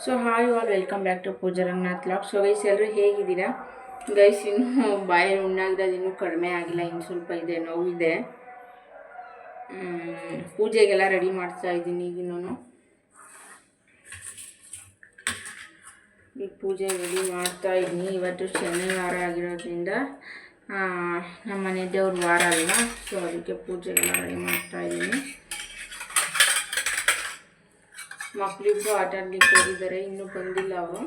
So hi all welcome back to Pooja Ranganath log. So guys ಎಲ್ಲರೂ ಹೇಗಿದ್ದೀರಾ guys? ಇನ್ನೂ ಬಾಯಲ್ಲಿ ಹುಣ್ಣಾಗಿರೋದು ಇನ್ನೂ ಕಡಿಮೆ ಆಗಿಲ್ಲ, ಇನ್ನು ಸ್ವಲ್ಪ ಇದೆ, ನೋವಿದೆ. ಪೂಜೆಗೆಲ್ಲ ರೆಡಿ ಮಾಡ್ತಾ ಇದ್ದೀನಿ. ಈಗಿನ್ನೂ ಈಗ ಪೂಜೆ ರೆಡಿ ಮಾಡ್ತಾ ಇದ್ದೀನಿ. ಇವತ್ತು ಶನಿವಾರ ಆಗಿರೋದ್ರಿಂದ ನಮ್ಮ ಮನೆ ದೇವ್ರ ವಾರ ಅಲ್ವಾ, ಸೊ ಅದಕ್ಕೆ ಪೂಜೆಗೆಲ್ಲ ರೆಡಿ ಮಾಡ್ತಾ ಇದ್ದೀನಿ. ಮಕ್ಕಳಿಬ್ರು ಆಟ ಆಡ್ಲಿಕ್ಕೆ ಹೋಗಿದ್ದಾರೆ, ಇನ್ನೂ ಬಂದಿಲ್ಲ ಅವರು.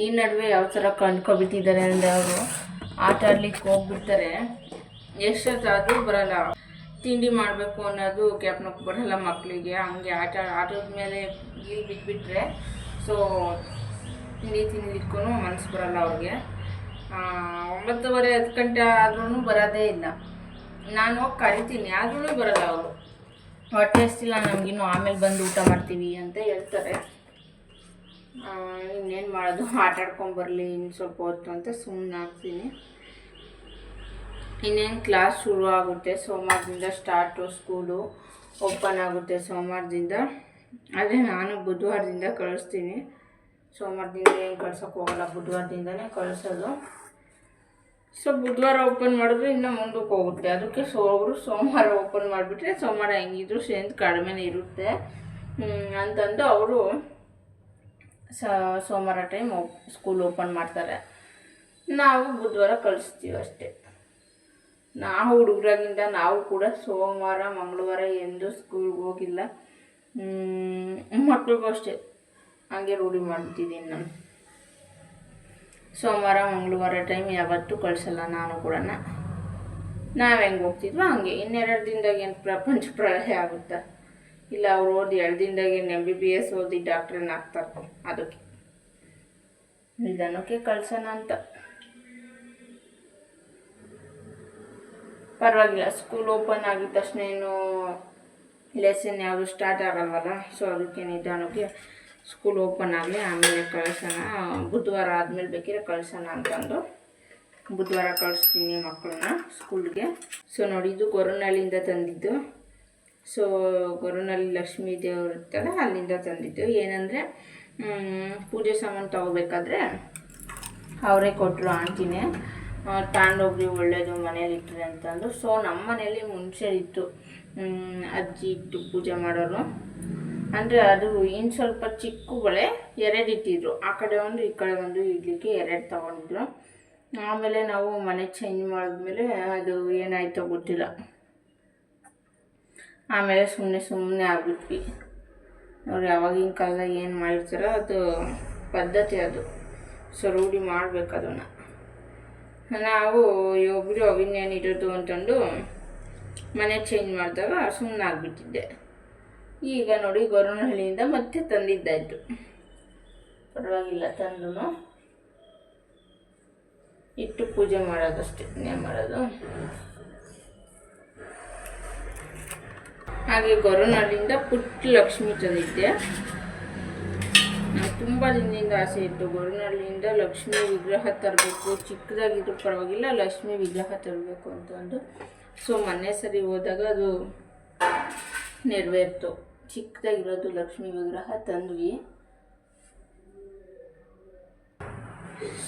ಈ ನಡುವೆ ಯಾವ ಥರ ಕಂಡ್ಕೊಬಿಟ್ಟಿದ್ದಾರೆ ಅಂದರೆ ಅವರು ಆಟ ಆಡ್ಲಿಕ್ಕೆ ಹೋಗ್ಬಿಡ್ತಾರೆ, ಎಷ್ಟೊತ್ತಾದರೂ ಬರಲ್ಲ. ತಿಂಡಿ ಮಾಡಬೇಕು ಅನ್ನೋದು ಜ್ಞಾಪನಕ್ಕೆ ಬರಲ್ಲ ಮಕ್ಕಳಿಗೆ. ಹಂಗೆ ಆಟದ ಮೇಲೆ ಗೀಲ್ ಬಿಟ್ಬಿಟ್ರೆ ಸೊ ತಿಂಡಿಲಿಕ್ಕೂ ಮನಸ್ಸು ಬರಲ್ಲ ಅವ್ರಿಗೆ. 9:30 10 ಗಂಟೆ ಆದ್ರೂ ಬರೋದೇ ಇಲ್ಲ. ನಾನು ಹೋಗಿ ಕರಿತೀನಿ, ಆದ್ರೂ ಬರಲ್ಲ ಅವರು. ಹೊಟ್ಟೆ ಹಸ್ತಿಲ್ಲ ನಮಗಿನ್ನೂ, ಆಮೇಲೆ ಬಂದು ಊಟ ಮಾಡ್ತೀವಿ ಅಂತ ಹೇಳ್ತಾರೆ. ಇನ್ನೇನು ಮಾಡೋದು, ಆಟಾಡ್ಕೊಂಬರಲಿ ಇನ್ನು ಸ್ವಲ್ಪ ಹೊತ್ತು ಅಂತ ಸುಮ್ಮನೆ ಆಗ್ತೀನಿ. ಇನ್ನೇನು ಕ್ಲಾಸ್ ಶುರು ಆಗುತ್ತೆ, ಸೋಮವಾರದಿಂದ ಸ್ಟಾರ್ಟು. ಸ್ಕೂಲು ಓಪನ್ ಆಗುತ್ತೆ ಸೋಮವಾರದಿಂದ. ಆದರೆ ನಾನು ಬುಧವಾರದಿಂದ ಕಳಿಸ್ತೀನಿ. ಸೋಮವಾರದಿಂದ ಏನು ಕಳ್ಸೋಕ್ಕೆ ಹೋಗಲ್ಲ, ಬುಧವಾರದಿಂದನೇ ಕಳಿಸೋದು. ಸೊ ಬುಧವಾರ ಓಪನ್ ಮಾಡಿದ್ರೆ ಇನ್ನೂ ಮುಂದಕ್ಕೆ ಹೋಗುತ್ತೆ. ಅದಕ್ಕೆ ಅವರು ಸೋಮವಾರ ಓಪನ್ ಮಾಡಿಬಿಟ್ರೆ ಸೋಮವಾರ ಹೆಂಗಿದ್ರು ಸ್ಟ್ರೆಂತ್ ಕಡಿಮೆನೇ ಇರುತ್ತೆ ಅಂತಂದು ಅವರು ಸೋಮವಾರ ಟೈಮ್ ಸ್ಕೂಲ್ ಓಪನ್ ಮಾಡ್ತಾರೆ. ನಾವು ಬುಧವಾರ ಕಳಿಸ್ತೀವಿ ಅಷ್ಟೇ. ನಾವು ಹುಡುಗರಾಗಿಂದ ನಾವು ಕೂಡ ಸೋಮವಾರ ಮಂಗಳವಾರ ಎಂದು ಸ್ಕೂಲ್ಗೆ ಹೋಗಿಲ್ಲ. ಮಕ್ಳಿಗೂ ಅಷ್ಟೇ ಹಂಗೆ ರೂಢಿ ಮಾಡ್ತಿದ್ದೀನಿ ನಾನು. ಸೋಮವಾರ ಮಂಗಳವಾರ ಟೈಮ್ ಯಾವತ್ತೂ ಕಳಿಸಲ್ಲ ನಾನು ಕೂಡ. ನಾವು ಹೆಂಗೆ ಹೋಗ್ತಿದ್ವೋ ಹಂಗೆ. 2 ದಿನದಾಗ ಏನು ಪ್ರಪಂಚ ಪ್ರಳಯ ಆಗುತ್ತಾ? ಇಲ್ಲ ಅವ್ರು ಓದಿ 2 ದಿನದಾಗ ಏನು MBBS ಓದಿ ಡಾಕ್ಟ್ರನ್ನ ಆಗ್ತಾರೆ. ಅದಕ್ಕೆ ನಿಧಾನಕ್ಕೆ ಕಳ್ಸೋಣ ಅಂತ. ಪರವಾಗಿಲ್ಲ, ಸ್ಕೂಲ್ ಓಪನ್ ಆಗಿದ ತಕ್ಷಣ ಏನು ಲೆಸನ್ ಯಾವುದು ಸ್ಟಾರ್ಟ್ ಆಗಲ್ವಲ್ಲ, ಸೊ ಅದಕ್ಕೆ ನಿಧಾನಕ್ಕೆ ಸ್ಕೂಲ್ ಓಪನ್ ಆಗಲಿ ಆಮೇಲೆ ಕಳ್ಸೋಣ. ಬುಧವಾರ ಆದಮೇಲೆ ಬೇಕಿದ್ರೆ ಕಳ್ಸೋಣ ಅಂತಂದು ಬುಧವಾರ ಕಳಿಸ್ತೀನಿ ಮಕ್ಕಳನ್ನ ಸ್ಕೂಲ್ಗೆ. ಸೊ ನೋಡಿ, ಇದು ಗೊರವನಹಳ್ಳಿಯಿಂದ ತಂದಿದ್ದು. ಸೊ ಗೊರವನಹಳ್ಳಿ ಲಕ್ಷ್ಮೀ ದೇವ್ರು ಇರ್ತಲ್ಲ, ಅಲ್ಲಿಂದ ತಂದಿದ್ದು. ಏನಂದರೆ ಪೂಜೆ ಸಾಮಾನು ತೊಗೋಬೇಕಾದ್ರೆ ಅವರೇ ಕೊಟ್ಟರು ಆಂಟಿನೇ, ತಗೊಂಡೋಗ್ರಿ ಒಳ್ಳೆಯದು ಮನೇಲಿ ಇಟ್ಟರೆ ಅಂತಂದು. ಸೊ ನಮ್ಮ ಮನೇಲಿ ಮುಂಚೆ ಇತ್ತು, ಅಜ್ಜಿ ಇಟ್ಟು ಪೂಜೆ ಮಾಡೋರು. ಅಂದರೆ ಅದು ಇನ್ನು ಸ್ವಲ್ಪ ಚಿಕ್ಕ ಬಳೆ 2 ಇಟ್ಟಿದ್ರು, ಆ ಕಡೆ ಒಂದು ಈ ಕಡೆ ಒಂದು ಇಡ್ಲಿಕ್ಕೆ 2 ತೊಗೊಂಡಿದ್ರು. ಆಮೇಲೆ ನಾವು ಮನೆ ಚೇಂಜ್ ಮಾಡಿದ್ಮೇಲೆ ಅದು ಏನಾಯ್ತೋ ಗೊತ್ತಿಲ್ಲ, ಆಮೇಲೆ ಸುಮ್ಮನೆ ಆಗ್ಬಿಟ್ವಿ. ಅವ್ರು ಯಾವಾಗಿನ ಕಾಲದಾಗ ಏನು ಮಾಡಿರ್ತಾರೋ ಅದು ಪದ್ಧತಿ, ಅದು ಸೊ ರೂಢಿ ಮಾಡಬೇಕು ಅದನ್ನು. ನಾವು ಒಬ್ಬರು ಅವಿನ್ನೇನು ಇರೋದು ಅಂತಂದು ಮನೆ ಚೇಂಜ್ ಮಾಡಿದಾಗ ಸುಮ್ಮನೆ ಆಗಿಬಿಟ್ಟಿದ್ದೆ. ಈಗ ನೋಡಿ ಗೊರವನಹಳ್ಳಿಯಿಂದ ಮತ್ತೆ ತಂದಿದ್ದಾಯಿತು. ಪರವಾಗಿಲ್ಲ, ತಂದು ಇಟ್ಟು ಪೂಜೆ ಮಾಡೋದಷ್ಟೇ ಮಾಡೋದು. ಹಾಗೆ ಗೊರವನಹಳ್ಳಿಯಿಂದ ಪುಟ್ಟ ಲಕ್ಷ್ಮಿ ತಂದಿದ್ದೆ. ನಂಗೆ ತುಂಬ ದಿನದಿಂದ ಆಸೆ ಇತ್ತು ಗೊರವನಹಳ್ಳಿಯಿಂದ ಲಕ್ಷ್ಮೀ ವಿಗ್ರಹ ತರಬೇಕು, ಚಿಕ್ಕದಾಗಿದ್ರು ಪರವಾಗಿಲ್ಲ ಲಕ್ಷ್ಮೀ ವಿಗ್ರಹ ತರಬೇಕು ಅಂತಂದು. ಸೊ ಮೊನ್ನೆ ಸರಿ ಹೋದಾಗ ಅದು ನೆರವೇರ್ತು. ಚಿಕ್ಕದಾಗಿರೋದು ಲಕ್ಷ್ಮೀ ವಿಗ್ರಹ ತಂದ್ವಿ.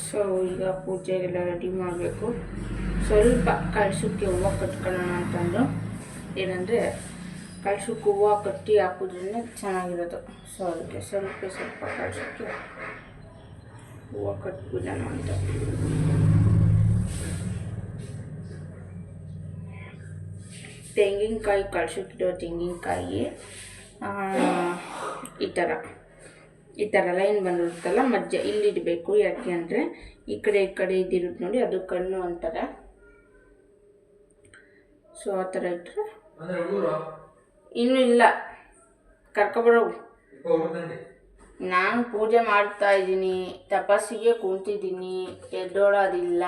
ಸೊ ಈಗ ಪೂಜೆಗೆಲ್ಲ ರೆಡಿ ಮಾಡಬೇಕು. ಸ್ವಲ್ಪ ಕಳಶಕ್ಕೆ ಹೂವು ಕಟ್ಕೊಳ್ಳೋಣ ಅಂತಂದು. ಏನಂದರೆ ಕಳಶಕ್ಕೆ ಹೂವು ಕಟ್ಟಿ ಹಾಕಿದ್ರೇ ಚೆನ್ನಾಗಿರೋದು. ಸೊ ಅದಕ್ಕೆ ಸ್ವಲ್ಪ ಕಳಶಕ್ಕೆ ಹೂವು ಕಟ್ಬಿಡೋಣ ಅಂತ. ತೆಂಗಿನಕಾಯಿ, ಕಳಶಕ್ಕಿಡೋ ತೆಂಗಿನಕಾಯಿ ಈ ಥರ ಲೈನ್ ಬಂದಿರುತ್ತಲ್ಲ ಮಧ್ಯ ಇಲ್ಲಿಡಬೇಕು. ಯಾಕೆ ಅಂದರೆ ಈ ಕಡೆ ಇದಿರುತ್ತೆ ನೋಡಿ, ಅದು ಕಣ್ಣು ಅಂತಾರೆ. ಸೊ ಆ ಥರ ಇಟ್ಟರೆ ಇನ್ನೂ ಇಲ್ಲ, ಕರ್ಕೊಬರೋ. ನಾನು ಪೂಜೆ ಮಾಡ್ತಾ ಇದ್ದೀನಿ, ತಪಸ್ಸಿಗೆ ಕೂತಿದ್ದೀನಿ, ಎದ್ದೋಳೋದಿಲ್ಲ.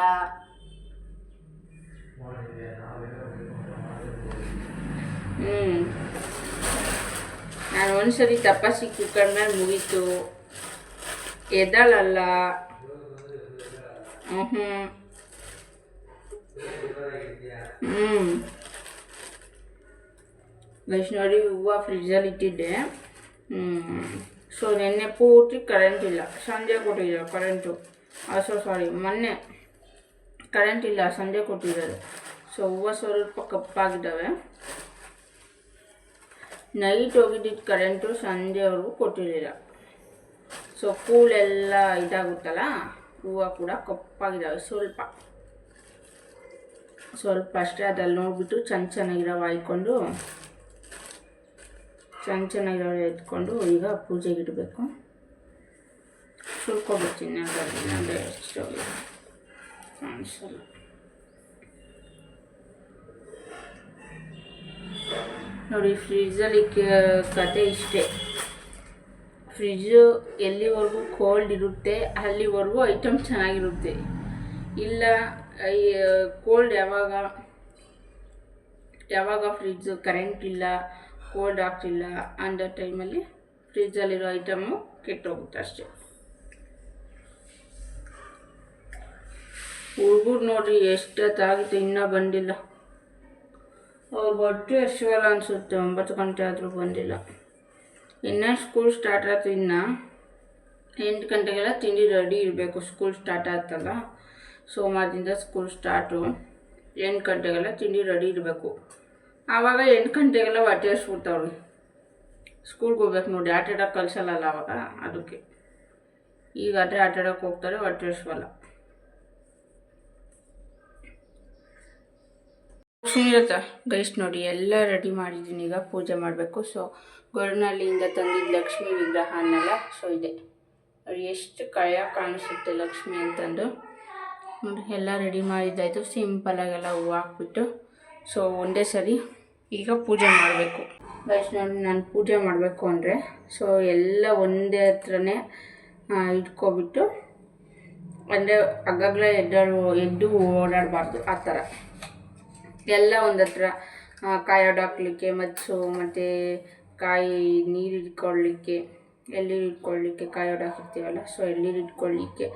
ನಾನು ಒಂದ್ಸರಿ ತಪಸ್ಸಿಗೆ ಕೂತ್ಕೊಂಡ್ಮೇಲೆ ಮುಗೀತು, ಎದ್ದಳಲ್ಲ. ಗೈಸ್ ನೋಡಿ ಹೂವು ಫ್ರಿಜ್ಜಲ್ಲಿ ಇಟ್ಟಿದ್ದೆ. ಸೊ ನೆನ್ನೆ ಪೂರ್ತಿ ಕರೆಂಟ್ ಇಲ್ಲ, ಸಂಜೆ ಕೊಟ್ಟಿದ್ದಾರೆ ಕರೆಂಟು. ಸಾರಿ ಮೊನ್ನೆ ಕರೆಂಟ್ ಇಲ್ಲ, ಸಂಜೆ ಕೊಟ್ಟಿದ್ದಾರೆ. ಸೊ ಹೂವು ಸ್ವಲ್ಪ ಕಪ್ಪಾಗಿದ್ದಾವೆ. ನೈಟ್ ಹೋಗಿದ್ದಿದ್ದು ಕರೆಂಟು ಸಂಜೆವರೆಗೂ ಕೊಟ್ಟಿರಲಿಲ್ಲ. ಸೊ ಕೂಳೆಲ್ಲ ಇದಾಗುತ್ತಲ್ಲ, ಹೂವು ಕೂಡ ಕಪ್ಪಾಗಿದ್ದಾವೆ. ಸ್ವಲ್ಪ ಅಷ್ಟೇ. ಅದ್ರಲ್ಲಿ ನೋಡಿಬಿಟ್ಟು ಚೆನ್ನಾಗಿರೋ ಹಾಯ್ಕೊಂಡು ಚೆನ್ನಾಗಿರೋ ಎತ್ಕೊಂಡು ಈಗ ಪೂಜೆಗೆ ಇಡಬೇಕು. ಸುಳ್ಕೊಬಿಡ್ತೀನಿ ಅದರಲ್ಲಿ ಎಷ್ಟು ಕಾಣಿಸಲ್ಲ. ನೋಡಿ ಫ್ರಿಜ್ಜಲ್ಲಿ ಕತೆ ಇಷ್ಟೇ. ಫ್ರಿಜ್ಜು ಎಲ್ಲಿವರೆಗೂ ಕೋಲ್ಡ್ ಇರುತ್ತೆ ಅಲ್ಲಿವರೆಗೂ ಐಟಮ್ ಚೆನ್ನಾಗಿರುತ್ತೆ. ಇಲ್ಲ ಕೋಲ್ಡ್ ಯಾವಾಗ ಫ್ರಿಜ್ಜು ಕರೆಂಟ್ ಇಲ್ಲ, ಕೋಲ್ಡ್ ಆಗ್ತಿಲ್ಲ ಅಂದ ಟೈಮಲ್ಲಿ ಫ್ರಿಜ್ಜಲ್ಲಿರೋ ಐಟಮು ಕೆಟ್ಟೋಗುತ್ತೆ ಅಷ್ಟೇ. ಹುಡುಗರು ನೋಡ್ರಿ ಎಷ್ಟೊತ್ತಾಗಿತ್ತು ಇನ್ನೂ ಬಂದಿಲ್ಲ. ಅವ್ರು ಹೊಟ್ಟೆ ಹಸಿವಲ್ಲ ಅನಿಸುತ್ತೆ, 9 ಗಂಟೆ ಆದರೂ ಬಂದಿಲ್ಲ. ಇನ್ನೂ ಸ್ಕೂಲ್ ಸ್ಟಾರ್ಟ್ ಆಯ್ತು. ಇನ್ನು 8 ಗಂಟೆಗೆಲ್ಲ ತಿಂಡಿ ರೆಡಿ ಇರಬೇಕು. ಸ್ಕೂಲ್ ಸ್ಟಾರ್ಟ್ ಆಯ್ತಲ್ಲ, ಸೋಮವಾರದಿಂದ ಸ್ಕೂಲ್ ಸ್ಟಾರ್ಟು. 8 ಗಂಟೆಗೆಲ್ಲ ತಿಂಡಿ ರೆಡಿ ಇರಬೇಕು. ಆವಾಗ 8 ಗಂಟೆಗೆಲ್ಲ ಹೊಟ್ಟೆ ಹಸ್ಬಿಡ್ತಾವ್ರಿ. ಸ್ಕೂಲ್ಗೆ ಹೋಗ್ಬೇಕು ನೋಡಿ, ಆಟಾಡೋಕೆ ಕಳಿಸಲ್ಲ ಆವಾಗ, ಅದಕ್ಕೆ. ಈಗ ಆಟಾಡೋಕೆ ಹೋಗ್ತಾರೆ, ಹೊಟ್ಟೆ ಹಸ್ವಲ್ಲ. ಲಕ್ಷ್ಮೀರಥ ಗೈಸ್ ನೋಡಿ ಎಲ್ಲ ರೆಡಿ ಮಾಡಿದ್ದೀನಿ. ಈಗ ಪೂಜೆ ಮಾಡಬೇಕು. ಸೊ ಗೊರವನಹಳ್ಳಿಯಿಂದ ತಂದಿದ್ದು ಲಕ್ಷ್ಮೀ ವಿಗ್ರಹ ಅನ್ನಲ್ಲ. ಸೊ ಇದೆ ನೋಡಿ, ಎಷ್ಟು ಕಳೆಯಾಗಿ ಕಾಣಿಸುತ್ತೆ ಲಕ್ಷ್ಮಿ ಅಂತಂದು. ನೋಡಿ ಎಲ್ಲ ರೆಡಿ ಮಾಡಿದ್ದಾಯಿತು. ಸಿಂಪಲಾಗೆಲ್ಲ ಹೂವು ಹಾಕ್ಬಿಟ್ಟು ಸೊ ಒಂದೇ ಸರಿ ಈಗ ಪೂಜೆ ಮಾಡಬೇಕು. ಗೈಸ್ ನೋಡಿ ನಾನು ಪೂಜೆ ಮಾಡಬೇಕು ಅಂದರೆ ಸೊ ಎಲ್ಲ ಒಂದೇ ಹತ್ರನೇ ಇಟ್ಕೊಬಿಟ್ಟು, ಅಂದರೆ ಆಗಾಗಲೇ ಎದ್ದು ಓಡಾಡಬಾರ್ದು, ಆ ಥರ ಎಲ್ಲ ಒಂದು ಹತ್ರ ಕಾಯಿ ಹೊಡಾಕ್ಲಿಕ್ಕೆ, ಮತ್ತು ಕಾಯಿ ನೀರು ಇಟ್ಕೊಳ್ಳಿಕ್ಕೆ, ಎಳ್ನೀರು ಇಟ್ಕೊಳ್ಳಿಕ್ಕೆ, ಕಾಯಿ ಹೊಡಾಕಿರ್ತೀವಲ್ಲ, ಸೊ ಎಳ್ನೀರು ಇಟ್ಕೊಳ್ಳಿಕ್ಕೆ,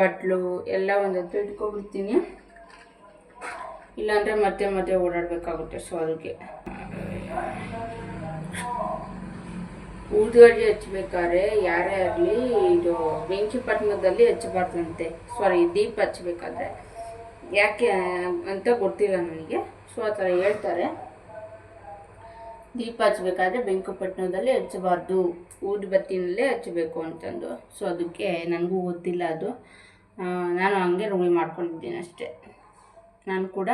ಬಟ್ಲು ಎಲ್ಲ ಒಂದು ಹತ್ರ ಇಟ್ಕೊಬಿಡ್ತೀನಿ. ಇಲ್ಲಾಂದರೆ ಮತ್ತೆ ಓಡಾಡಬೇಕಾಗುತ್ತೆ. ಸೊ ಅದಕ್ಕೆ ಊದುಗಡ್ಡಿ ಹಚ್ಬೇಕಾದ್ರೆ ಯಾರೇ ಆಗಲಿ ಇದು ಬೆಂಕಿ ಪಟ್ಟಣದಲ್ಲಿ ಹಚ್ಚಬಾರ್ದಂತೆ. ದೀಪ ಹಚ್ಬೇಕಾದ್ರೆ ಯಾಕೆ ಅಂತ ಗೊತ್ತಿಲ್ಲ ನನಗೆ. ಸೊ ಆ ಥರ ಹೇಳ್ತಾರೆ, ದೀಪ ಹಚ್ಬೇಕಾದ್ರೆ ಬೆಂಕಿಪಟ್ಟಣದಲ್ಲಿ ಹಚ್ಚಬಾರ್ದು, ಊದುಬತ್ತಿನಲ್ಲೇ ಹಚ್ಚಬೇಕು ಅಂತಂದು. ಸೊ ಅದಕ್ಕೆ ನನಗೂ ಗೊತ್ತಿಲ್ಲ ಅದು, ನಾನು ಹಂಗೆ ರೂಢಿ ಮಾಡ್ಕೊಂಡಿದ್ದೀನಿ ಅಷ್ಟೇ. ನಾನು ಕೂಡ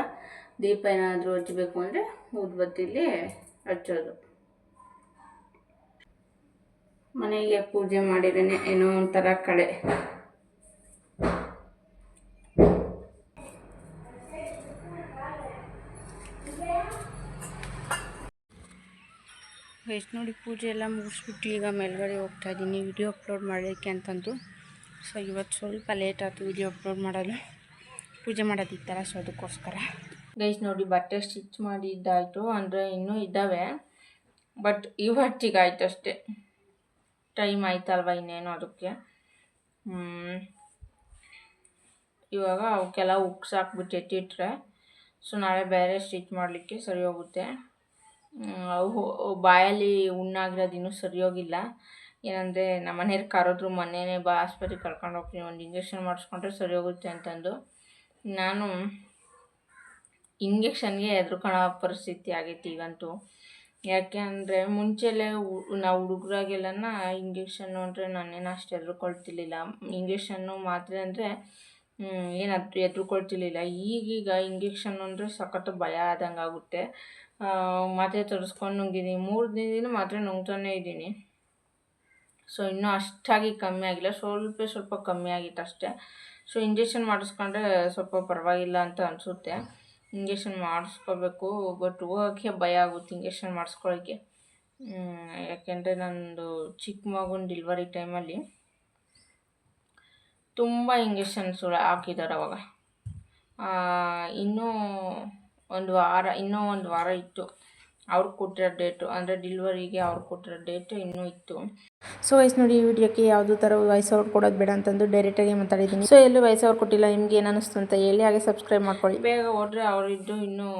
ದೀಪ ಏನಾದರೂ ಹಚ್ಚಬೇಕು ಅಂದರೆ ಊದುಬತ್ತಿಲಿ ಹಚ್ಚೋದು. ಮನೆಗೆ ಪೂಜೆ ಮಾಡಿದ್ದೇನೆ ಏನೋ ಒಂಥರ ಕಳೆ. ಎಷ್ಟು ನೋಡಿ ಪೂಜೆ ಎಲ್ಲ ಮುಗಿಸ್ಬಿಟ್ಟು ಈಗ ಮೇಲ್ಗಡೆ ಹೋಗ್ತಾ ಇದ್ದೀನಿ ವಿಡಿಯೋ ಅಪ್ಲೋಡ್ ಮಾಡೋದಕ್ಕೆ ಅಂತಂದು. ಸೊ ಇವತ್ತು ಸ್ವಲ್ಪ ಲೇಟ್ ಆಯಿತು ವಿಡಿಯೋ ಅಪ್ಲೋಡ್ ಮಾಡಲು, ಪೂಜೆ ಮಾಡೋದಿತ್ತಲ್ಲ, ಸೊ ಅದಕ್ಕೋಸ್ಕರ. ಗೈಸ್ ನೋಡಿ ಬಟ್ಟೆ ಸ್ಟಿಚ್ ಮಾಡಿದ್ದಾಯಿತು, ಅಂದರೆ ಇನ್ನೂ ಇದ್ದಾವೆ, ಬಟ್ ಇವತ್ತಿಗೆ ಆಯ್ತು ಅಷ್ಟೇ. ಟೈಮ್ ಆಯ್ತಲ್ವ ಇನ್ನೇನು ಅದಕ್ಕೆ. ಇವಾಗ ಅವಕ್ಕೆಲ್ಲ ಉಕ್ಸ್ ಹಾಕ್ಬಿಟ್ಟು ಎತ್ತಿಟ್ರೆ ಸೊ ನಾಳೆ ಬೇರೆ ಸ್ಟಿಚ್ ಮಾಡಲಿಕ್ಕೆ ಸರಿ ಹೋಗುತ್ತೆ. ಅವು ಬಾಯಲ್ಲಿ ಹುಣ್ಣಾಗಿರೋದು ಇನ್ನೂ ಸರಿ ಹೋಗಿಲ್ಲ. ಏನಂದರೆ ನಮ್ಮ ಮನೆಯವ್ರು ಕರೆದ್ರು, ಮೊನ್ನೆನೇ ಬಾ ಆಸ್ಪತ್ರೆಗೆ ಕರ್ಕೊಂಡು ಹೋಗ್ತೀನಿ, ಒಂದು ಇಂಜೆಕ್ಷನ್ ಮಾಡಿಸ್ಕೊಂಡ್ರೆ ಸರಿ ಹೋಗುತ್ತೆ ಅಂತಂದು. ನಾನು ಇಂಜೆಕ್ಷನ್ಗೆ ಹೆದರ್ಕೊಳ್ಳೋ ಪರಿಸ್ಥಿತಿ ಆಗೈತಿ ಈಗಂತೂ. ಯಾಕೆ ಅಂದರೆ ಮುಂಚೆಲೇ ನಾವು ಹುಡುಗರಾಗೆಲ್ಲನ ಇಂಜೆಕ್ಷನ್ನು ಅಂದರೆ ನಾನೇನು ಅಷ್ಟು ಹೆದರ್ಕೊಳ್ತಿರ್ಲಿಲ್ಲ. ಇಂಜೆಕ್ಷನ್ನು ಮಾತ್ರೆ ಅಂದರೆ ಏನು ಹೆದರ್ಕೊಳ್ತಿರ್ಲಿಲ್ಲ. ಈಗೀಗ ಇಂಜೆಕ್ಷನ್ ಅಂದರೆ ಸಖತ್ತು ಭಯ ಆದಂಗೆ ಆಗುತ್ತೆ. ಮಾತ್ರೆ ತರಿಸ್ಕೊಂಡು ನುಂಗಿದ್ದೀನಿ, 3 ದಿನದಿಂದ ಮಾತ್ರೆ ನುಂಗ್ತಾನೇ ಇದ್ದೀನಿ. ಸೊ ಇನ್ನೂ ಅಷ್ಟಾಗಿ ಕಮ್ಮಿ ಆಗಿಲ್ಲ, ಸ್ವಲ್ಪ ಕಮ್ಮಿ ಆಗಿತ್ತು ಅಷ್ಟೇ. ಸೊ ಇಂಜೆಕ್ಷನ್ ಮಾಡಿಸ್ಕೊಂಡ್ರೆ ಸ್ವಲ್ಪ ಪರವಾಗಿಲ್ಲ ಅಂತ ಅನಿಸುತ್ತೆ. ಇಂಜೆಕ್ಷನ್ ಮಾಡಿಸ್ಕೋಬೇಕು, ಬಟ್ ಹೋಗೋಕ್ಕೆ ಭಯ ಆಗುತ್ತೆ ಇಂಜೆಕ್ಷನ್ ಮಾಡಿಸ್ಕೊಳ್ಳೋಕ್ಕೆ. ಯಾಕೆಂದರೆ ನಂದು ಚಿಕ್ಕ ಮಗುನ ಡೆಲಿವರಿ ಟೈಮಲ್ಲಿ ತುಂಬ ಇಂಜೆಕ್ಷನ್ಸ್ ಹಾಕಿದ್ದಾರೆ ಅವಾಗ. ಇನ್ನೂ ಒಂದು ವಾರ ಇತ್ತು ಅವ್ರು ಕೊಟ್ಟಿರೋ ಡೇಟು, ಅಂದರೆ ಡೆಲಿವರಿಗೆ ಅವ್ರು ಕೊಟ್ಟಿರೋ ಡೇಟು ಇನ್ನೂ ಇತ್ತು. ಸೊ ವಯಸ್ಸು ನೋಡಿ ಈ ವಿಡಿಯೋಕ್ಕೆ ಯಾವುದೂ ಥರ ವಾಯ್ಸ್ ಔಟ್ ಕೊಡೋದು ಬೇಡ ಅಂತಂದು ಡೈರೆಕ್ಟಾಗಿ ಮಾತಾಡಿದ್ದೀನಿ. ಸೊ ಎಲ್ಲೂ ವಾಯ್ಸ್ ಔಟ್ ಕೊಟ್ಟಿಲ್ಲ, ನಿಮ್ಗೆ ಏನು ಅನ್ನಿಸ್ತು ಅಂತ ಹೇಳಿ, ಹಾಗೆ ಸಬ್ಸ್ಕ್ರೈಬ್ ಮಾಡ್ಕೊಳ್ಳಿ. ಬೇಗ ಹೋದರೆ ಅವರಿದ್ದು ಇನ್ನೂ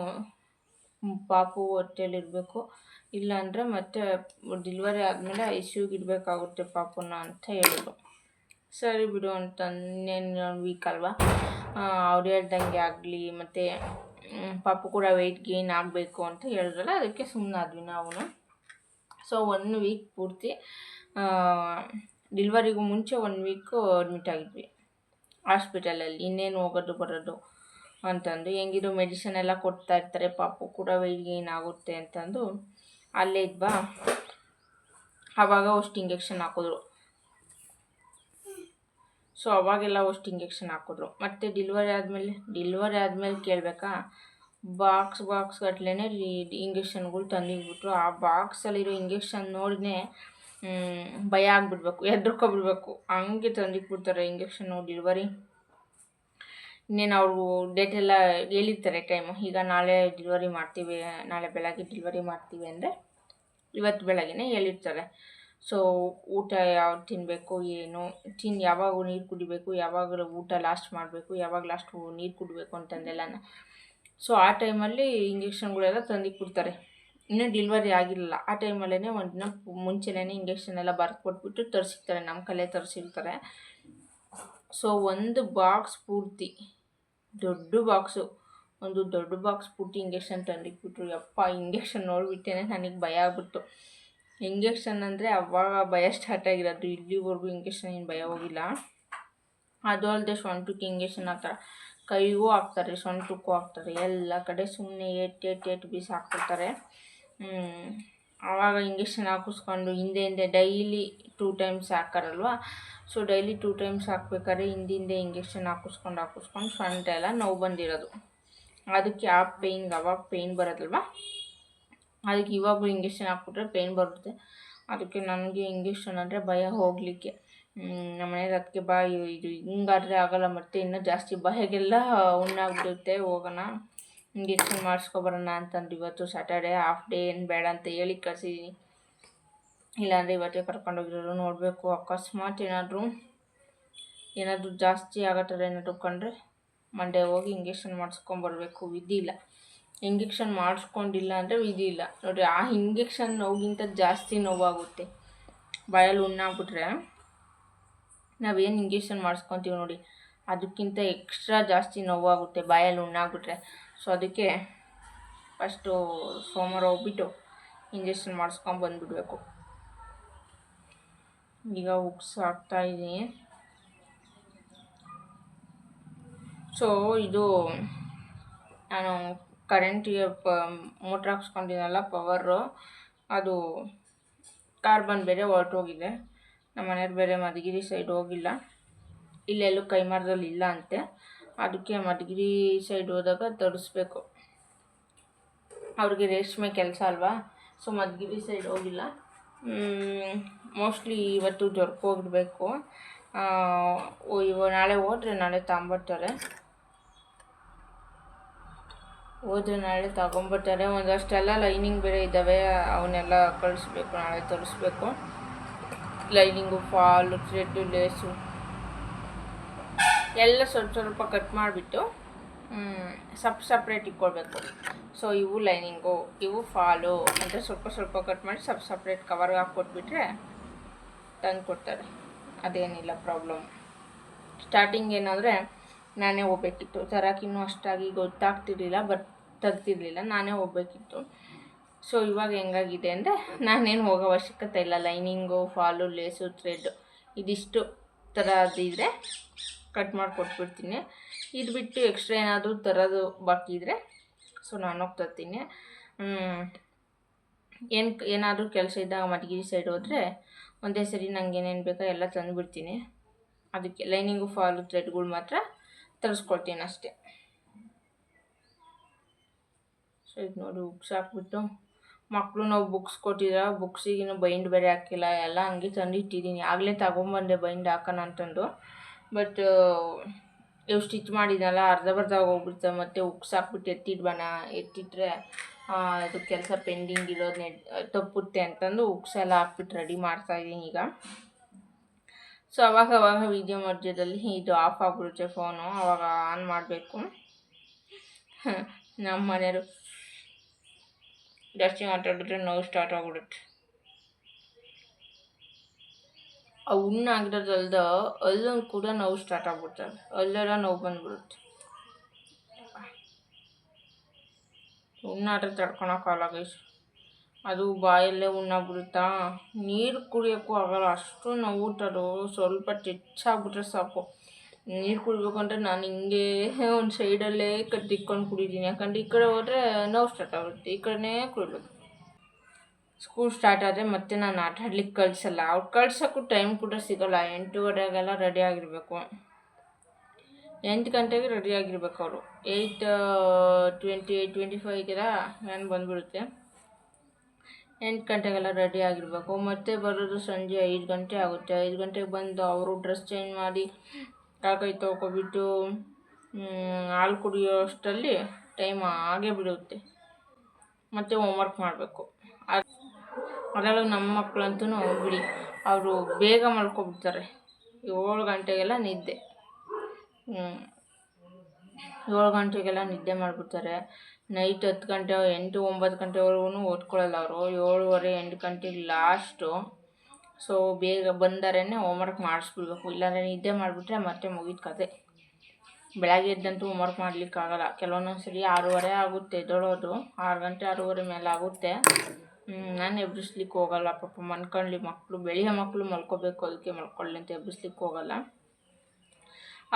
ಪಾಪು ಹೊಟ್ಟೆಯಲ್ಲಿರಬೇಕು. ಇಲ್ಲಾಂದರೆ ಮತ್ತೆ ಡೆಲಿವರಿ ಆದಮೇಲೆ ಐ ಸಿ ಯುಗೆ ಇಡಬೇಕಾಗುತ್ತೆ ಪಾಪುನ ಅಂತ ಹೇಳಿದ್ರು. ಸರಿ ಬಿಡು ಅಂತ ಇನ್ನೇನು ವೀಕ್ ಅಲ್ವಾ, ಅವ್ರು ಹೇಳ್ದಂಗೆ ಆಗಲಿ, ಮತ್ತು ಪಾಪು ಕೂಡ ವೆಯ್ಟ್ ಗೇನ್ ಆಗಬೇಕು ಅಂತ ಹೇಳಿದ್ರಲ್ಲ, ಅದಕ್ಕೆ ಸುಮ್ಮನಾದ್ವಿ ನಾವು. ಸೊ 1 ವೀಕ್ ಪೂರ್ತಿ ಡೆಲಿವರಿಗೂ ಮುಂಚೆ 1 ವೀಕು ಅಡ್ಮಿಟ್ ಆಗಿದ್ವಿ ಹಾಸ್ಪಿಟಲಲ್ಲಿ. ಇನ್ನೇನು ಹೋಗೋದು ಬರೋದು ಅಂತಂದು, ಹೆಂಗಿದ್ರು ಮೆಡಿಸಿನ್ ಎಲ್ಲ ಕೊಡ್ತಾ ಇರ್ತಾರೆ, ಪಾಪು ಕೂಡ ವೆಯ್ಟ್ ಗೇನ್ ಆಗುತ್ತೆ ಅಂತಂದು ಅಲ್ಲೇ ಇದ್ವಾ. ಆವಾಗ ಅಷ್ಟು ಇಂಜೆಕ್ಷನ್ ಹಾಕಿದ್ರು. ಸೊ ಅವಾಗೆಲ್ಲ ಅಷ್ಟು ಇಂಜೆಕ್ಷನ್ ಹಾಕಿದ್ರು. ಮತ್ತು ಡೆಲಿವರಿ ಆದಮೇಲೆ ಕೇಳಬೇಕಾ, ಬಾಕ್ಸ್ ಗಟ್ಲೆ ಇಂಜೆಕ್ಷನ್ಗಳು ತಂದಿಟ್ಬಿಟ್ರು. ಆ ಬಾಕ್ಸಲ್ಲಿರೋ ಇಂಜೆಕ್ಷನ್ ನೋಡಿನೇ ಭಯ ಆಗಿಬಿಡ್ಬೇಕು, ಹೆದರ್ಕೊಬಿಡ್ಬೇಕು, ಹಂಗೆ ತಂದಿಟ್ಬಿಡ್ತಾರೆ ಇಂಜೆಕ್ಷನ್ನು. ಡೆಲಿವರಿ ಇನ್ನೇನು ಅವ್ರಿಗೂ ಡೇಟೆಲ್ಲ ಹೇಳಿರ್ತಾರೆ ಟೈಮು, ಈಗ ನಾಳೆ ಡೆಲಿವರಿ ಮಾಡ್ತೀವಿ, ನಾಳೆ ಬೆಳಗ್ಗೆ ಡೆಲಿವರಿ ಮಾಡ್ತೀವಿ ಅಂದರೆ ಇವತ್ತು ಬೆಳಗ್ಗೆನೇ ಹೇಳಿರ್ತಾರೆ. ಸೊ ಊಟ ಯಾವ್ದು ತಿನ್ನಬೇಕು, ಏನು ಯಾವಾಗ ನೀರು ಕುಡಿಬೇಕು, ಯಾವಾಗ ಊಟ ಲಾಸ್ಟ್ ಮಾಡಬೇಕು, ಯಾವಾಗ ಲಾಸ್ಟ್ ನೀರು ಕುಡಿಬೇಕು ಅಂತಂದೆಲ್ಲನ. ಸೊ ಆ ಟೈಮಲ್ಲಿ ಇಂಜೆಕ್ಷನ್ಗಳೆಲ್ಲ ತಂದಿಟ್ಬಿಡ್ತಾರೆ. ಇನ್ನೂ ಡೆಲಿವರಿ ಆಗಿರಲಿಲ್ಲ ಆ ಟೈಮಲ್ಲೇ ಒಂದು ದಿನ ಮುಂಚೆನೇ ಇಂಜೆಕ್ಷನ್ ಎಲ್ಲ ಬರ್ದು ಕೊಟ್ಬಿಟ್ಟು ತರಿಸಿರ್ತಾರೆ, ನಮ್ಮ ಕಲೆ ತರಿಸಿರ್ತಾರೆ. ಸೊ ಒಂದು ಬಾಕ್ಸ್ ಪೂರ್ತಿ ದೊಡ್ಡ ಬಾಕ್ಸ್ ಪೂರ್ತಿ ಇಂಜೆಕ್ಷನ್ ತಂದಿಟ್ಬಿಟ್ರು. ಯಪ್ಪ, ಇಂಜೆಕ್ಷನ್ ನೋಡಿಬಿಟ್ಟೇನೆ ನನಗೆ ಭಯ ಆಗ್ಬಿಟ್ಟು. ಇಂಜೆಕ್ಷನ್ ಅಂದರೆ ಅವಾಗ ಭಯ ಸ್ಟಾರ್ಟ್ ಆಗಿರೋದು, ಇಲ್ಲಿವರೆಗೂ ಇಂಜೆಕ್ಷನ್ ಏನು ಭಯ ಹೋಗಿಲ್ಲ. ಅದು ಅಲ್ಲದೆ ಸೊಂಟಕ್ಕೆ ಇಂಜೆಕ್ಷನ್ ಹಾಕ್ತಾರೆ, ಕೈಗೂ ಹಾಕ್ತಾರೆ, ಸೊಂಟಕ್ಕೂ ಹಾಕ್ತಾರೆ, ಎಲ್ಲ ಕಡೆ ಸುಮ್ಮನೆ ಏಟ್ ಬೀಸ್ ಹಾಕ್ಬಿಡ್ತಾರೆ. ಆವಾಗ ಇಂಜೆಕ್ಷನ್ ಹಾಕಿಸ್ಕೊಂಡು ಹಿಂದೆ ಡೈಲಿ 2 ಟೈಮ್ಸ್ ಹಾಕಾರಲ್ವ. ಸೊ ಡೈಲಿ 2 ಟೈಮ್ಸ್ ಹಾಕ್ಬೇಕಾದ್ರೆ ಹಿಂದೆ ಇಂಜೆಕ್ಷನ್ ಹಾಕಿಸ್ಕೊಂಡು ಸೊಂಟ ಎಲ್ಲ ನೋವು ಬಂದಿರೋದು. ಅದಕ್ಕೆ ಆ ಪೇಯ್ನ್ಗೆ ಅವಾಗ ಪೇಯ್ನ್ ಬರೋದಲ್ವ, ಅದಕ್ಕೆ ಇವಾಗಲೂ ಇಂಜೆಕ್ಷನ್ ಹಾಕ್ಬಿಟ್ರೆ ಪೇಯ್ನ್ ಬರುತ್ತೆ. ಅದಕ್ಕೆ ನನಗೆ ಇಂಜೆಕ್ಷನ್ ಅಂದರೆ ಭಯ ಹೋಗಲಿಕ್ಕೆ. ನಮ್ಮ ಮನೆಯವ್ರು ಅದಕ್ಕೆ ಬಾ, ಇದು ಹಿಂಗಾದರೆ ಆಗೋಲ್ಲ, ಮತ್ತು ಇನ್ನೂ ಜಾಸ್ತಿ ಬಾಯಿಗೆಲ್ಲ ಹುಣ್ಣಾಗ್ಬಿಡುತ್ತೆ, ಹೋಗೋಣ ಇಂಜೆಕ್ಷನ್ ಮಾಡಿಸ್ಕೊಬರೋಣ ಅಂತಂದು ಇವತ್ತು ಸ್ಯಾಟರ್ಡೇ ಹಾಫ್ ಡೇ ಏನು ಬೇಡ ಅಂತ ಹೇಳಿ ಕಳಿಸಿದ್ದೀನಿ. ಇಲ್ಲಾಂದರೆ ಇವತ್ತೇ ಕರ್ಕೊಂಡೋಗಿರೋರು ನೋಡಬೇಕು. ಅಕಸ್ಮಾತ್ ಏನಾದರೂ ಜಾಸ್ತಿ ಆಗೋ ಥರ ಏನಾದರೂ ಕಂಡ್ರೆ ಮಂಡೇ ಹೋಗಿ ಇಂಜೆಕ್ಷನ್ ಮಾಡಿಸ್ಕೊಂಬರ್ಬೇಕು, ವಿಧಿ ಇಲ್ಲ. ಇಂಜೆಕ್ಷನ್ ಮಾಡಿಸ್ಕೊಂಡಿಲ್ಲ ಅಂದರೆ ವಿಧಿ ಇಲ್ಲ ನೋಡಿರಿ. ಆ ಇಂಜೆಕ್ಷನ್ ನೋವಿಗಿಂತ ಜಾಸ್ತಿ ನೋವಾಗುತ್ತೆ. ಬಾಯಲ್ಲಿ ಹುಣ್ಣಾಗ್ಬಿಟ್ರೆ ನಾವೇನು ಇಂಜೆಕ್ಷನ್ ಮಾಡಿಸ್ಕೊತೀವಿ ನೋಡಿ, ಅದಕ್ಕಿಂತ ಎಕ್ಸ್ಟ್ರಾ ಜಾಸ್ತಿ ನೋವಾಗುತ್ತೆ ಬಾಯಲ್ಲಿ ಹುಣ್ಣಾಗ್ಬಿಟ್ರೆ. ಸೊ ಅದಕ್ಕೆ ಫಸ್ಟು ಸೋಮವಾರ ಹೋಗ್ಬಿಟ್ಟು ಇಂಜೆಕ್ಷನ್ ಮಾಡಿಸ್ಕೊಂಬಂದ್ಬಿಡ್ಬೇಕು. ಈಗ ಉಕ್ಸ್ ಹಾಕ್ತಾಯಿದ್ದೀನಿ. ಸೊ ಇದು ನಾನು ಕರೆಂಟಿಗೆ ಮೋಟ್ರ್ ಹಾಕ್ಸ್ಕೊಂಡಿದ್ದಲ್ಲ, ಪವರು, ಅದು ಕಾರ್ಬನ್ ಬೇರೆ ಹೊರಟೋಗಿದೆ. ನಮ್ಮ ಮನೆಯವ್ರು ಬೇರೆ ಮಧುಗಿರಿ ಸೈಡ್ ಹೋಗಿಲ್ಲ, ಇಲ್ಲೆಲ್ಲೂ ಕೈಮರದಲ್ಲಿ ಇಲ್ಲ ಅಂತೆ. ಅದಕ್ಕೆ ಮಧುಗಿರಿ ಸೈಡ್ ಹೋದಾಗ ತರಿಸ್ಬೇಕು. ಅವ್ರಿಗೆ ರೇಷ್ಮೆ ಕೆಲಸ ಅಲ್ವಾ, ಸೊ ಮಧುಗಿರಿ ಸೈಡ್ ಹೋಗಿಲ್ಲ. ಮೋಸ್ಟ್ಲಿ ಇವತ್ತು ಹೋಗಿರ್ಬೇಕು. ನಾಳೆ ಹೋದರೆ ನಾಳೆ ತಗೊಂಬರ್ತಾರೆ. ನಾಳೆ ತಗೊಂಬರ್ತಾರೆ. ಒಂದಷ್ಟೆಲ್ಲ ಲೈನಿಂಗ್ ಬೇರೆ ಇದ್ದಾವೆ, ಅವನ್ನೆಲ್ಲ ಕಳಿಸ್ಬೇಕು, ನಾಳೆ ತರಿಸ್ಬೇಕು. ಲೈನಿಂಗು, ಫಾಲು, ಥ್ರೆಡ್ಡು, ಲೇಸು ಎಲ್ಲ ಸ್ವಲ್ಪ ಕಟ್ ಮಾಡಿಬಿಟ್ಟು ಸಪ್ರೇಟ್ ಇಟ್ಕೊಳ್ಬೇಕು. ಸೊ ಇವು ಲೈನಿಂಗು, ಇವು ಫಾಲು ಅಂತ ಸ್ವಲ್ಪ ಕಟ್ ಮಾಡಿ ಸಪ್ರೇಟ್ ಕವರ್ಗೆ ಹಾಕ್ಕೊಟ್ಬಿಟ್ರೆ ತಂದು ಕೊಡ್ತಾರೆ. ಅದೇನಿಲ್ಲ ಪ್ರಾಬ್ಲಮ್. ಸ್ಟಾರ್ಟಿಂಗ್ ಏನಂದರೆ ನಾನೇ ಹೋಗ್ಬೇಕಿತ್ತು, ತರೋಕ್ಕಿನ್ನೂ ಅಷ್ಟಾಗಿ ಗೊತ್ತಾಗ್ತಿರ್ಲಿಲ್ಲ, ತಗ್ತಿರ್ಲಿಲ್ಲ, ನಾನೇ ಹೋಗ್ಬೇಕಿತ್ತು. ಸೊ ಇವಾಗ ಹೆಂಗಾಗಿದೆ ಅಂದರೆ ನಾನೇನು ಹೋಗೋ ಅವಶ್ಯಕತೆ ಇಲ್ಲ. ಲೈನಿಂಗು, ಫಾಲು, ಲೇಸು, ಥ್ರೆಡ್ ಇದಿಷ್ಟು ಥರದಿದ್ರೆ ಕಟ್ ಮಾಡಿ ಕೊಟ್ಬಿಡ್ತೀನಿ. ಇದು ಬಿಟ್ಟು ಎಕ್ಸ್ಟ್ರಾ ಏನಾದರೂ ತರೋದು ಬಾಕಿ ಇದ್ದರೆ ಸೊ ನಾನು ಹೋಗಿ ತರ್ತೀನಿ. ಏನಾದರೂ ಕೆಲಸ ಇದ್ದಾಗ ಮಧುಗಿರಿ ಸೈಡ್ ಹೋದರೆ ಒಂದೇ ಸರಿ ನಂಗೆ ಏನೇನು ಬೇಕೋ ಎಲ್ಲ ತಂದುಬಿಡ್ತೀನಿ. ಅದಕ್ಕೆ ಲೈನಿಂಗು, ಫಾಲು, ಥ್ರೆಡ್ಗಳು ಮಾತ್ರ ತರಿಸ್ಕೊಳ್ತೀನಿ ಅಷ್ಟೇ. ಸೊ ಇದು ನೋಡಿ ಬುಕ್ಸ್ ಹಾಕ್ಬಿಟ್ಟು, ಮಕ್ಕಳು ನಾವು ಬುಕ್ಸ್ ಕೊಟ್ಟಿದ್ರೆ ಬುಕ್ಸಿಗಿನ್ನೂ ಬೈಂಡ್ ಬೇರೆ ಹಾಕಿಲ್ಲ, ಎಲ್ಲ ಹಂಗೆ ತಂದು ಇಟ್ಟಿದ್ದೀನಿ. ಆಗಲೇ ತಗೊಂಬಂದೆ ಬೈಂಡ್ ಹಾಕೋಣ ಅಂತಂದು, ಬಟ್ ಇವು ಸ್ಟಿಚ್ ಮಾಡಿದ್ನಲ್ಲ ಅರ್ಧ ಹೋಗ್ಬಿಡ್ತವೆ. ಮತ್ತು ಉಕ್ಸ್ ಹಾಕ್ಬಿಟ್ಟು ಎತ್ತಿಟ್ರೆ ಅದು ಕೆಲಸ ಪೆಂಡಿಂಗ್ ಇರೋದನ್ನೇ ತಪ್ಪುತ್ತೆ ಅಂತಂದು ಉಕ್ಸ್ ಎಲ್ಲ ಹಾಕ್ಬಿಟ್ಟು ರೆಡಿ ಮಾಡ್ತಾಯಿದ್ದೀನಿ ಈಗ. ಸೊ ಅವಾಗ ವೀಡಿಯೋ ಮಧ್ಯದಲ್ಲಿ ಇದು ಆಫ್ ಆಗಿಬಿಡುತ್ತೆ ಫೋನು, ಆವಾಗ ಆನ್ ಮಾಡಬೇಕು. ನಮ್ಮ ಮನೆಯವರು ಜಾಸ್ತಿ ಮಾತಾಡಿದ್ರೆ ನೋವು ಸ್ಟಾರ್ಟ್ ಆಗ್ಬಿಡುತ್ತೆ. ಆ ಹುಣ್ಣಾಗಿರೋದಲ್ದ ಅಲ್ಲೊಂದು ಕೂಡ ನೋವು ಸ್ಟಾರ್ಟ್ ಆಗ್ಬಿಡ್ತದೆ, ಅಲ್ಲೆಲ್ಲ ನೋವು ಬಂದ್ಬಿಡುತ್ತೆ. ಹುಣ್ಣಾದ್ರೆ ತಡ್ಕೊಳಕ್ಕಾಗಲ್ಲ ಗೈಸ್, ಅದು ಬಾಯಲ್ಲೇ ಹುಣ್ಣಾಗ್ಬಿಡುತ್ತಾ, ನೀರು ಕುಡಿಯೋಕ್ಕೂ ಆಗಲ್ಲ, ಅಷ್ಟು ನೋವುತ್ತದು. ಸ್ವಲ್ಪ ಹೆಚ್ಚಾಗ್ಬಿಟ್ರೆ ಸಾಕು, ನೀರು ಕುಡಿಬೇಕು ಅಂದರೆ ನಾನು ಹಿಂಗೆ ಒಂದು ಸೈಡಲ್ಲೇ ಕತ್ತಿಕ್ಕೊಂಡು ಕುಡಿತೀನಿ. ಯಾಕಂದ್ರೆ ಈ ಕಡೆ ಹೋದರೆ ನೋವು ಸ್ಟಾರ್ಟ್ ಆಗುತ್ತೆ, ಈ ಕಡೆನೇ ಕುಡಿಬೇಕು. ಸ್ಕೂಲ್ ಸ್ಟಾರ್ಟ್ ಆದರೆ ಮತ್ತೆ ನಾನು ಆಟ ಆಡ್ಲಿಕ್ಕೆ ಕಳಿಸಲ್ಲ, ಅವ್ರು ಕಳ್ಸೋಕ್ಕೂ ಟೈಮ್ ಕೂಡ ಸಿಗೋಲ್ಲ. 8:30 ರೆಡಿ ಆಗಿರಬೇಕು, 8 ಗಂಟೆಗೆ ರೆಡಿ ಆಗಿರ್ಬೇಕು ಅವರು. 8:20 8:25 ವ್ಯಾನ್ ಬಂದುಬಿಡುತ್ತೆ. 8 ಗಂಟೆಗೆಲ್ಲ ರೆಡಿ ಆಗಿರಬೇಕು. ಮತ್ತೆ ಬರೋದು ಸಂಜೆ 5 ಗಂಟೆ ಆಗುತ್ತೆ. 5 ಗಂಟೆಗೆ ಬಂದು ಅವರು ಡ್ರೆಸ್ ಚೇಂಜ್ ಮಾಡಿ ಕೈ ತೊಗೊಬಿಟ್ಟು ಹಾಲು ಕುಡಿಯೋ ಅಷ್ಟರಲ್ಲಿ ಟೈಮ್ ಆಗೇ ಬಿಡುತ್ತೆ. ಮತ್ತು ಹೋಮ್ವರ್ಕ್ ಮಾಡಬೇಕು. ಅದರಲ್ಲೂ ನಮ್ಮ ಮಕ್ಕಳಂತೂ ಬಿಡಿ, ಅವರು ಬೇಗ ಮಲ್ಕೊಬಿಡ್ತಾರೆ. 7 ಗಂಟೆಗೆಲ್ಲ ನಿದ್ದೆ, 7 ಗಂಟೆಗೆಲ್ಲ ನಿದ್ದೆ ಮಾಡಿಬಿಡ್ತಾರೆ. ನೈಟ್ 10 ಗಂಟೆ 8 9 ಗಂಟೆವರೆಗೂ ಓದ್ಕೊಳ್ಳಲ್ಲ ಅವರು. 7:30 8 ಗಂಟೆಗೆ ಲಾಸ್ಟು. ಸೊ ಬೇಗ ಬಂದರೇ ಹೋಮ್ವರ್ಕ್ ಮಾಡಿಸ್ಬಿಡ್ಬೇಕು, ಇಲ್ಲಾಂದರೆ ನಿದ್ದೆ ಮಾಡಿಬಿಟ್ರೆ ಮತ್ತೆ ಮುಗಿದ ಕತೆ. ಬೆಳಗ್ಗೆ ಎದ್ದಂತೂ ಹೋಮ್ವರ್ಕ್ ಮಾಡಲಿಕ್ಕಾಗಲ್ಲ. ಕೆಲವೊಂದೊಂದು ಸರಿ 6:30 ಆಗುತ್ತೆ ಎದ್ದೊಳೋದು, 6 ಗಂಟೆ 6:30 ಮೇಲೆ ಆಗುತ್ತೆ. ನಾನು ಎಬ್ಬಿಸ್ಲಿಕ್ಕೆ ಹೋಗಲ್ಲ, ಪಾಪ ಮನ್ಕೊಳ್ಳಿ ಮಕ್ಕಳು, ಬೆಳೆಯೋ ಮಕ್ಕಳು ಮಲ್ಕೋಬೇಕು, ಅದಕ್ಕೆ ಮಲ್ಕೊಳ್ಳಿ ಅಂತ ಎಬ್ಬಿಸ್ಲಿಕ್ಕೆ ಹೋಗಲ್ಲ.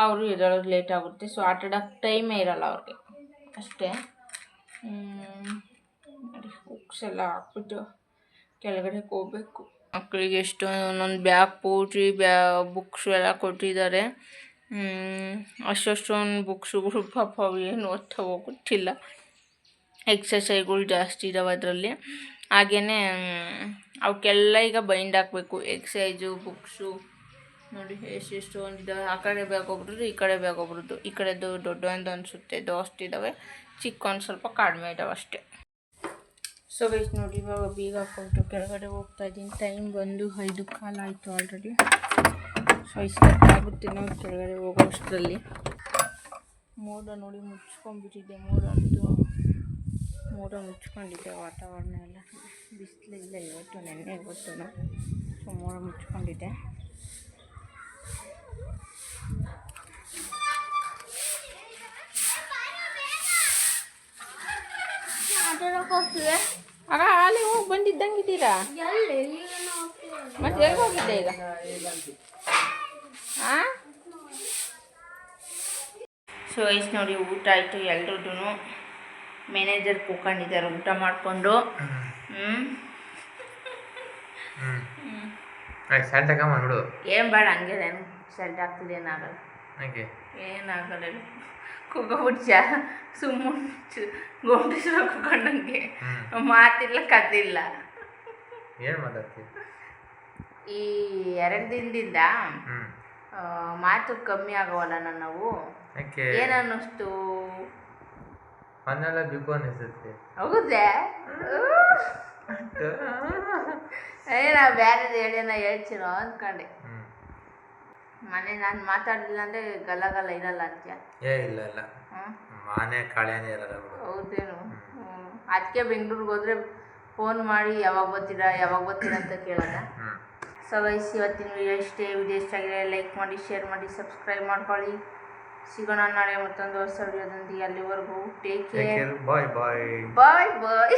ಅವರು ಎದ್ದೊಳೋದು ಲೇಟ್ ಆಗುತ್ತೆ. ಸೊ ಆಟ ಆಡೋಕ್ಕೆ ಟೈಮೇ ಇರೋಲ್ಲ ಅವ್ರಿಗೆ ಅಷ್ಟೇ. ನೋಡಿ ಬುಕ್ಸ್ ಎಲ್ಲ ಹಾಕ್ಬಿಟ್ಟು ಕೆಳಗಡೆ ಹೋಗ್ಬೇಕು. ಮಕ್ಕಳಿಗೆ ಎಷ್ಟು ಒಂದೊಂದು ಬ್ಯಾಗ್ ಪೂರ್ತಿ ಬುಕ್ಸು ಎಲ್ಲ ಕೊಟ್ಟಿದ್ದಾರೆ. ಅಷ್ಟೊಂದು ಬುಕ್ಸುಗಳು ಪಾಪ ಅವು ಏನು ಓದ್ತಾವೋ ಗೊತ್ತಿಲ್ಲ. ಎಕ್ಸಸೈಸ್ಗಳು ಜಾಸ್ತಿ ಇದ್ದಾವೆ ಅದರಲ್ಲಿ. ಹಾಗೆಯೇ ಅವಕ್ಕೆಲ್ಲ ಈಗ ಬೈಂಡ್ ಹಾಕಬೇಕು, ಎಕ್ಸಸೈಜು ಬುಕ್ಸು. ನೋಡಿ ಎಷ್ಟು ಒಂದಿದ್ದಾವೆ. ಆ ಕಡೆ ಬ್ಯಾಗ್ ಒಬ್ರದ್ದು, ಈ ಕಡೆ ಬ್ಯಾಗ್ ಒಬ್ರದ್ದು. ಈ ಕಡೆದು ದೊಡ್ಡ ಒಂದು ಅನಿಸುತ್ತೆ, ದೋಸ್ತಿದ್ದಾವೆ, ಚಿಕ್ಕ ಒಂದು ಸ್ವಲ್ಪ ಕಡಿಮೆ ಇದ್ದಾವೆ ಅಷ್ಟೇ. ಸೊ ಗೈಸ್ ನೋಡಿ, ಇವಾಗ ಬೀಗ ಹಾಕ್ಕೊಂಡು ಕೆಳಗಡೆ ಹೋಗ್ತಾ ಇದ್ದೀನಿ. ಟೈಮ್ ಬಂದು 5:15 ಆಯಿತು ಆಲ್ರೆಡಿ. ಸೊ ಇಷ್ಟ ಆಗುತ್ತೆ ನಾವು ಕೆಳಗಡೆ ಹೋಗೋ ಅಷ್ಟರಲ್ಲಿ. ಮೋಡ ನೋಡಿ ಮುಚ್ಕೊಂಡ್ಬಿಟ್ಟಿದೆ, ಮೋಡ ಮುಚ್ಕೊಂಡಿದೆ. ವಾತಾವರಣ ಎಲ್ಲ ಬಿಸಿಲಿಲ್ಲ ಇವತ್ತು, ನೆನ್ನೆ ಇವತ್ತು. ಸೊ ಮೋಡ ಮುಚ್ಕೊಂಡಿದೆ. ಹೋಗ್ತಿದೆ ಆಗ ಅಲ್ಲಿ ಹೋಗಿ ಬಂದಿದ್ದಂಗಿದ್ದೀರಾ? ಮತ್ತೆ ಎಲ್ಲಿ ಹೋಗಿದ್ದೆ ಈಗ? ಹಾಂ ಸೊ ಐಸ್ ನೋಡಿ, ಊಟ ಆಯಿತು ಎಲ್ರದ್ದು. ಮ್ಯಾನೇಜರ್ ಕೂಕೊಂಡಿದ್ದಾರೆ ಊಟ ಮಾಡಿಕೊಂಡು. ಏನು ಬೇಡ, ಹಂಗೆ ಸೆಲ್ಟ್ ಆಗ್ತಿದೆ, ಏನಾಗಲ್ಲ, ಏನಾಗಲ್ಲ. ಕುಗ್ಗೋಬಿಟ್ಟು ಸುಮ್ಮನೆ ಗೋಂಡಿಸ್ಬೇಕು ಕಣ್ಣಂಗೆ, ಮಾತಿಲ್ಲ ಕದ್ದಿಲ್ಲ. ಏನು ಮಾತಾಡ್ತೀವಿ? ಈ 2 ದಿನದಿಂದ ಮಾತು ಕಮ್ಮಿ ಆಗವಲ್ಲ ನಾವು. ಏನು ಅನ್ನಿಸ್ತು? ಮನೆಲ್ಲ ಬೇಕು ಅನ್ನಿಸುತ್ತೆ. ಹೌದೇ? ಏನ ಬೇರೆದು ಹೇಳೇನ ಹೇಳ್ತೀನೋ ಅಂದ್ಕೊಂಡೆ. ಮನೆ ನಾನು ಮಾತಾಡಲಿಲ್ಲ ಅಂದರೆ ಗಲ ಇರಲ್ಲ ಅಂತ್ಯ? ಇಲ್ಲ ಇಲ್ಲ, ಮನೆ ಕಾಳೇನೇ ಇರಲ್ಲ. ಹೌದೇನು? ಅದಕ್ಕೆ ಬೆಂಗ್ಳೂರಿಗೆ ಹೋದ್ರೆ ಫೋನ್ ಮಾಡಿ ಯಾವಾಗ ಬರ್ತೀರಾ ಅಂತ ಕೇಳೋದ. ಸೊ ಗೈಸ್, ಇವತ್ತಿನ ವಿಡಿಯೋ ಇಷ್ಟೇ. ವಿಡಿಯೋ ಇಷ್ಟ ಆಗಿದೆ ಲೈಕ್ ಮಾಡಿ, ಶೇರ್ ಮಾಡಿ, ಸಬ್ಸ್ಕ್ರೈಬ್ ಮಾಡ್ಕೊಳ್ಳಿ. ಸಿಗೋಣ ನಾಳೆ ಮತ್ತೊಂದು ಹೊಸ ವಿಡಿಯೋದೊಂದಿಗೆ. ಅಲ್ಲಿವರೆಗೂ ಟೇಕ್ ಕೇರ್. ಬಾಯ್ ಬಾಯ್ ಬಾಯ್ ಬಾಯ್.